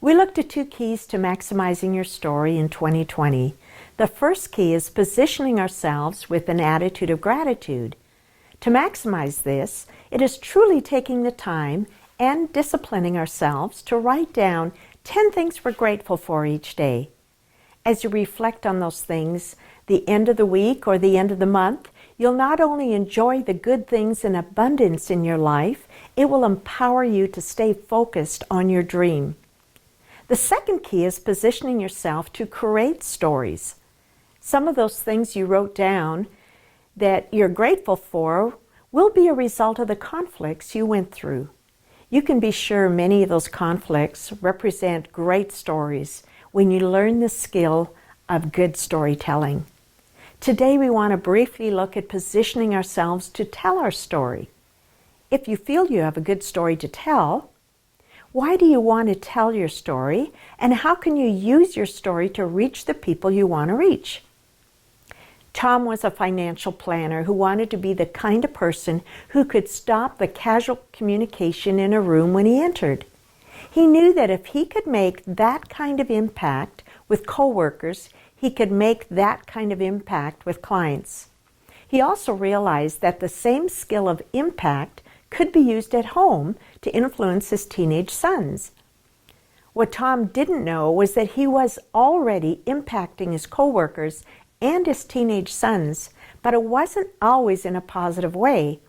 We looked at 2 keys to maximizing your story in 2020. The first key is positioning ourselves with an attitude of gratitude. To maximize this, it is truly taking the time and disciplining ourselves to write down 10 things we're grateful for each day. As you reflect on those things, the end of the week or the end of the month, you'll not only enjoy the good things in abundance in your life, it will empower you to stay focused on your dream. The second key is positioning yourself to create stories. Some of those things you wrote down that you're grateful for will be a result of the conflicts you went through. You can be sure many of those conflicts represent great stories when you learn the skill of good storytelling. Today we want to briefly look at positioning ourselves to tell our story. If you feel you have a good story to tell, why do you want to tell your story, and how can you use your story to reach the people you want to reach? Tom was a financial planner who wanted to be the kind of person who could stop the casual communication in a room when he entered. He knew that if he could make that kind of impact with coworkers, he could make that kind of impact with clients. He also realized that the same skill of impact could be used at home to influence his teenage sons. What Tom didn't know was that he was already impacting his coworkers and his teenage sons, but it wasn't always in a positive way.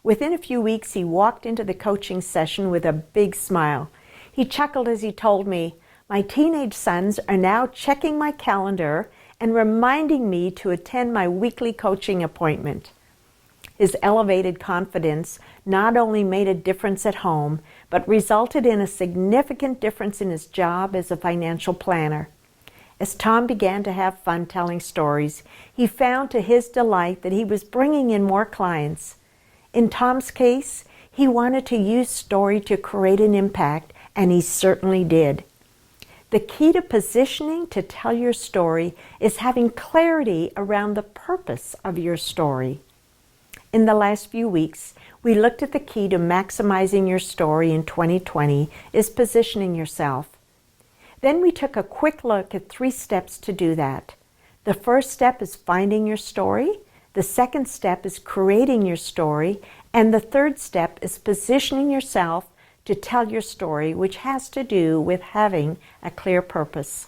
Within a few weeks, he walked into the coaching session with a big smile. He chuckled as he told me, "My teenage sons are now checking my calendar and reminding me to attend my weekly coaching appointment." His elevated confidence not only made a difference at home, but resulted in a significant difference in his job as a financial planner. As Tom began to have fun telling stories, he found to his delight that he was bringing in more clients. In Tom's case, he wanted to use story to create an impact, and he certainly did. The key to positioning to tell your story is having clarity around the purpose of your story. In the last few weeks, we looked at the key to maximizing your story in 2020 is positioning yourself. Then we took a quick look at 3 steps to do that. The first step is finding your story, the second step is creating your story, and the third step is positioning yourself to tell your story, which has to do with having a clear purpose.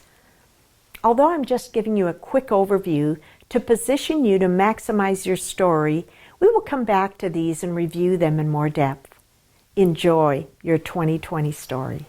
Although I'm just giving you a quick overview to position you to maximize your story, we will come back to these and review them in more depth. Enjoy your 2020 story.